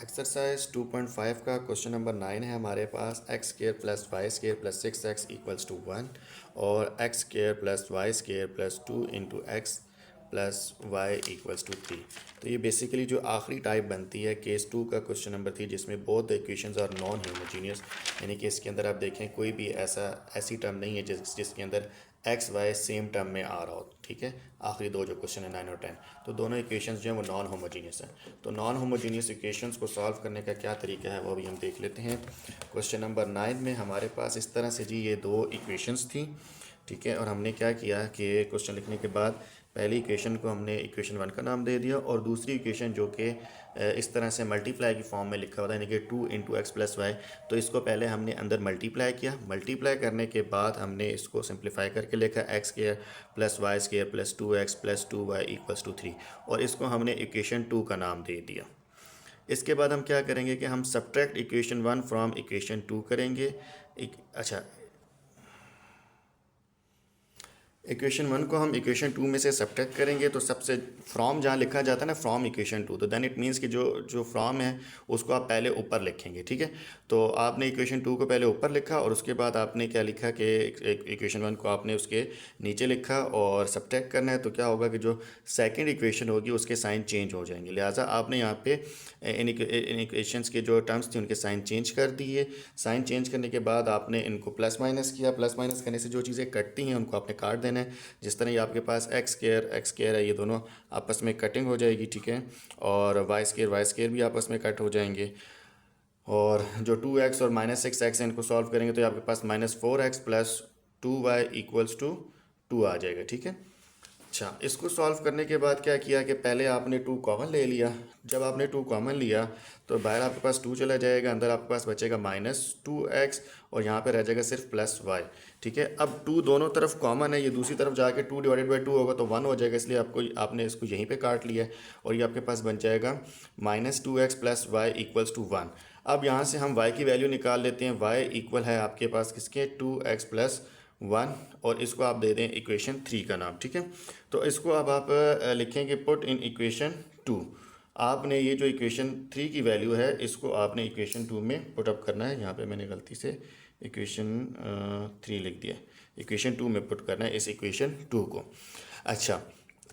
Exercise 2.5 का question number 9 है हमारे पास। X square plus y square plus 6x equals to 1 और x square plus y square plus 2 into x plus y equals to 3। तो ये basically जो आखिरी टाइप बनती है केस 2 का क्वेश्चन नंबर 3, जिसमें both the equations are non homogeneous, यानी कि इसके अंदर आप देखें कोई भी ऐसी टर्म नहीं है जिसके अंदर एक्स वाई सेम टर्म में आ रहा हो। ठीक है, आखिरी दो जो क्वेश्चन है 9 और 10, तो दोनों इक्वेशंस जो हैं वो नॉन होमोजीनियस हैं। तो नॉन होमोजीनियस इक्वेशंस को सॉल्व करने का क्या तरीका है वो भी हम देख लेते हैं। क्वेश्चन नंबर 9 में हमारे पास इस तरह से जी ये दो इक्वेशंस थी। ठीक है, और हमने क्या किया कि क्वेश्चन लिखने के बाद पहली इक्वेशन को हमने इक्वेशन 1 का नाम दे दिया और दूसरी इक्वेशन जो कि इस तरह से मल्टीप्लाई की फॉर्म में लिखा हुआ था, यानी कि 2 इंटू एक्स प्लस वाई, तो इसको पहले हमने अंदर मल्टीप्लाई किया। मल्टीप्लाई करने के बाद हमने इसको सिंप्लीफाई करके लिखा x square plus y square plus 2x plus 2y equals to 3, और इसको हमने इक्वेशन 2 का नाम दे दिया। इसके बाद हम क्या करेंगे कि हम सब्ट्रैक्ट इक्वेशन 1 फ्रॉम इक्वेशन 2 करेंगे। अच्छा, इक्वेशन 1 को हम इक्वेशन 2 में से सब्ट्रैक्ट करेंगे, तो सबसे फ्रॉम जहाँ लिखा जाता है ना, फ्रॉम इक्वेशन 2, तो देन इट मीन्स कि जो जो फ्रॉम है उसको आप पहले ऊपर लिखेंगे। ठीक है, तो आपने इक्वेशन 2 को पहले ऊपर लिखा और उसके बाद आपने क्या लिखा कि इक्वेशन 1 को आपने उसके नीचे लिखा और सब्ट्रैक्ट करना है। तो क्या होगा कि जो सेकेंड इक्वेशन होगी उसके साइन चेंज हो जाएंगे, लिहाजा आपने यहाँ पे इन इक्वेशंस के जो टर्म्स थे उनके साइन चेंज कर दिए। साइन चेंज करने के बाद आपने इनको प्लस माइनस किया। प्लस माइनस करने से जो चीज़ें कटती हैं उनको आपने काट देना है। जिस तरह ये आपके पास एक्स स्केयर है, ये दोनों आपस में कटिंग हो जाएगी। ठीक है, और वाई स्केयर भी आपस में कट हो जाएंगे। और जो 2x और माइनस 6x है इनको सॉल्व करेंगे तो आपके पास -4x plus 2y equals to 2 आ जाएगा। ठीक है, अच्छा, इसको सॉल्व करने के बाद क्या किया कि पहले आपने 2 कॉमन ले लिया। जब आपने 2 कॉमन लिया तो बाहर आपके पास 2 चला जाएगा, अंदर आपके पास बचेगा -2x और यहाँ पे रह जाएगा सिर्फ +y। ठीक है, अब 2 दोनों तरफ कॉमन है, ये दूसरी तरफ जाके 2 डिवाइडेड बाई 2 होगा तो 1 हो जाएगा, इसलिए आपने इसको यहीं पे काट लिया है और ये आपके पास बन जाएगा -2x plus y equals to 1। अब यहाँ से हम y की वैल्यू निकाल लेते हैं। y इक्वल है आपके पास किसके, 2x प्लस 1, और इसको आप दे दें इक्वेशन 3 का नाम। ठीक है, तो इसको अब आप लिखेंगे पुट इन इक्वेशन 2। आपने ये जो इक्वेशन 3 की वैल्यू है इसको आपने इक्वेशन 2 में पुट अप करना है। यहाँ पे मैंने गलती से इक्वेशन 3 लिख दिया, इक्वेशन 2 में पुट करना है इस इक्वेशन 2 को। अच्छा,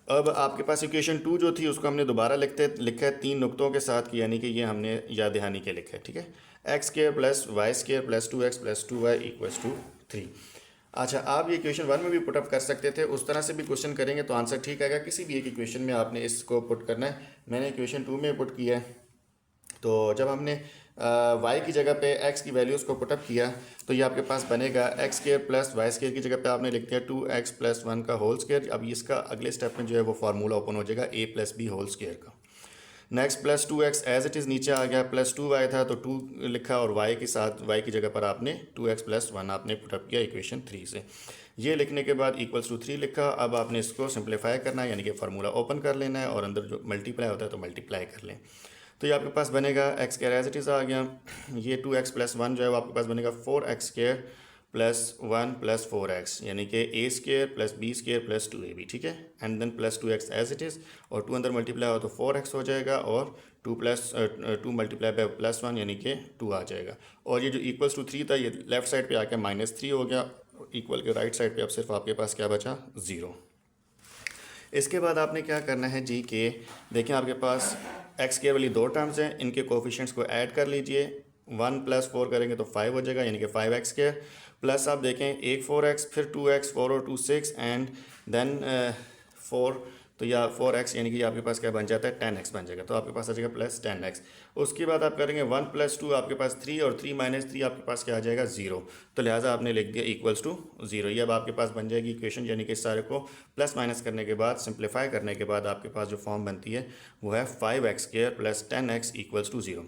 अब आपके पास इक्वेशन 2 जो थी उसको हमने दोबारा लिखा है 3 नुक्तों के साथ की, यानी कि ये हमने याद दहानी के लिखा है। ठीक है, x square plus y square plus 2x plus 2y equals to 3। अच्छा, आप ये इक्वेशन 1 में भी पुटअप कर सकते थे, उस तरह से भी क्वेश्चन करेंगे तो आंसर ठीक आएगा। किसी भी एक इक्वेशन में आपने इसको पुट करना है। मैंने इक्वेशन 2 में पुट किया है। तो जब हमने y की जगह पे x की वैल्यूज़ को पुटअप किया तो ये आपके पास बनेगा x square plus y square की जगह पे आपने लिख दिया 2x प्लस 1 का होल स्केयर। अब इसका अगले स्टेप में जो है वो फार्मूला ओपन हो जाएगा a plus B whole square का। Next plus 2x as it is नीचे आ गया, प्लस 2y था तो 2 लिखा और y के साथ y की जगह पर आपने 2x प्लस 1 आपने पुटअप किया इक्वेशन 3 से। ये लिखने के बाद इक्वल्स टू 3 लिखा। अब आपने इसको सिंप्लीफाई करना है, यानी कि फार्मूला ओपन कर लेना है और अंदर जो मल्टीप्लाई होता है तो मल्टीप्लाई कर लें। तो ये आपके पास बनेगा x square as it is आ गया। ये 2x प्लस 1 जो है वो आपके पास बनेगा 4x square plus 1 plus 4x, यानी कि a square plus b square plus 2ab। ठीक है, and then plus 2x as it is, और 2 अंदर मल्टीप्लाई हो तो 4x हो जाएगा और 2 मल्टीप्लाई बाय प्लस 1 यानी कि 2 आ जाएगा। और ये जो इक्वल्स टू 3 था ये लेफ्ट साइड पे आके -3 हो गया। इक्वल के राइट साइड पे अब सिर्फ आपके पास क्या बचा, 0। इसके बाद आपने क्या करना है जी कि देखें आपके पास एक्स स्केयर वाली दो टर्म्स हैं, इनके कोफिशिएंट्स को ऐड कर लीजिए। 1 प्लस 4 करेंगे तो 5 हो जाएगा, यानी कि 5x स्केयर प्लस आप देखें एक 4x फिर 2x 4 और 2 6 एंड देन 4, तो या 4x यानी कि आपके पास क्या बन जाता है 10x बन जाएगा, तो आपके पास आ जाएगा प्लस 10x। उसके बाद आप करेंगे 1 प्लस 2 आपके पास 3 और 3 माइनस 3 आपके पास क्या आ जाएगा 0, तो लिहाजा आपने लिख दिया इक्वल्स टू 0। ये अब आपके पास बन जाएगी इक्वेशन, यानी कि इस सारे को प्लस माइनस करने के बाद सिंप्लीफाई करने के बाद आपके पास जो फॉर्म बनती है वो है 5x square plus 10x equals to 0।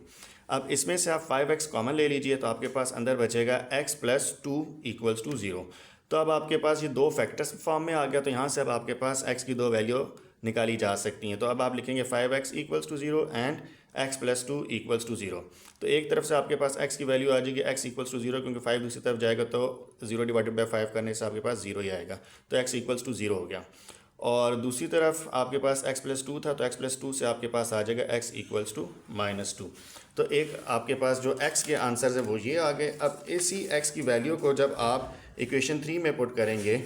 अब इसमें से आप 5x कॉमन ले लीजिए तो आपके पास अंदर बचेगा x प्लस 2 इक्वल्स टू 0। तो अब आपके पास ये दो फैक्टर्स फॉर्म में आ गया, तो यहाँ से अब आपके पास x की दो वैल्यू निकाली जा सकती हैं। तो अब आप लिखेंगे 5x equals to 0 and x plus 2 equals to 0। तो एक तरफ से आपके पास x की वैल्यू आ जाएगी x इक्वल्स टू 0, क्योंकि 5 दूसरी तरफ जाएगा तो 0 डिवाइडेड बाई 5 करने से आपके पास 0 ही आएगा, तो x इक्वल्स टू 0 हो गया। और दूसरी तरफ आपके पास x प्लस टू था, तो x प्लस टू से आपके पास आ जाएगा x equals to minus two. तो एक आपके पास जो x के आंसर है वो ये आ गए। अब इसी x की वैल्यू को जब आप इक्वेशन 3 में पुट करेंगे,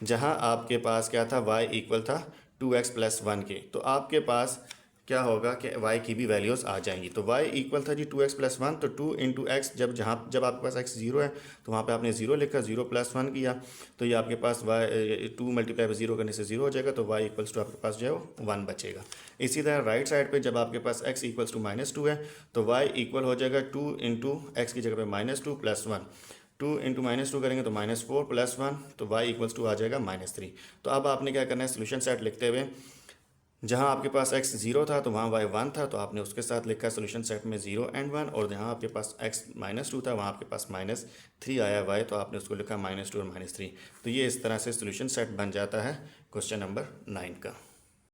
जहां आपके पास क्या था, y इक्वल था 2x प्लस वन के, तो आपके पास क्या होगा कि y की भी वैल्यूज़ आ जाएंगी। तो y इक्वल था जी 2x प्लस वन, तो 2 इंटू एक्स, जब आपके पास x ज़ीरो है तो वहाँ पे आपने ज़ीरो लिखा, 0 प्लस वन किया, तो ये आपके पास y 2 मल्टीप्लाई बाई ज़ीरो करने से ज़ीरो हो जाएगा, तो y इक्वल्स टू आपके पास जो है वो 1 बचेगा। इसी तरह राइट साइड पे जब आपके पास x equals to minus two है, तो y इक्वल हो जाएगा 2 इंटू एक्स की जगह पे minus two plus one, 2 into minus two करेंगे तो माइनस फोर प्लस वन, तो y इक्वल्स टू आ जाएगा माइनस थ्री। तो अब आपने क्या करना है, सोल्यूशन सेट लिखते हुए जहाँ आपके पास x ज़ीरो था तो वहाँ y वन था, तो आपने उसके साथ लिखा सोल्यूशन सेट में 0 एंड 1, और जहाँ आपके पास x माइनस टू था वहाँ आपके पास माइनस थ्री आया y, तो आपने उसको लिखा माइनस टू और माइनस थ्री। तो ये इस तरह से सोल्यूशन सेट बन जाता है क्वेश्चन नंबर 9 का।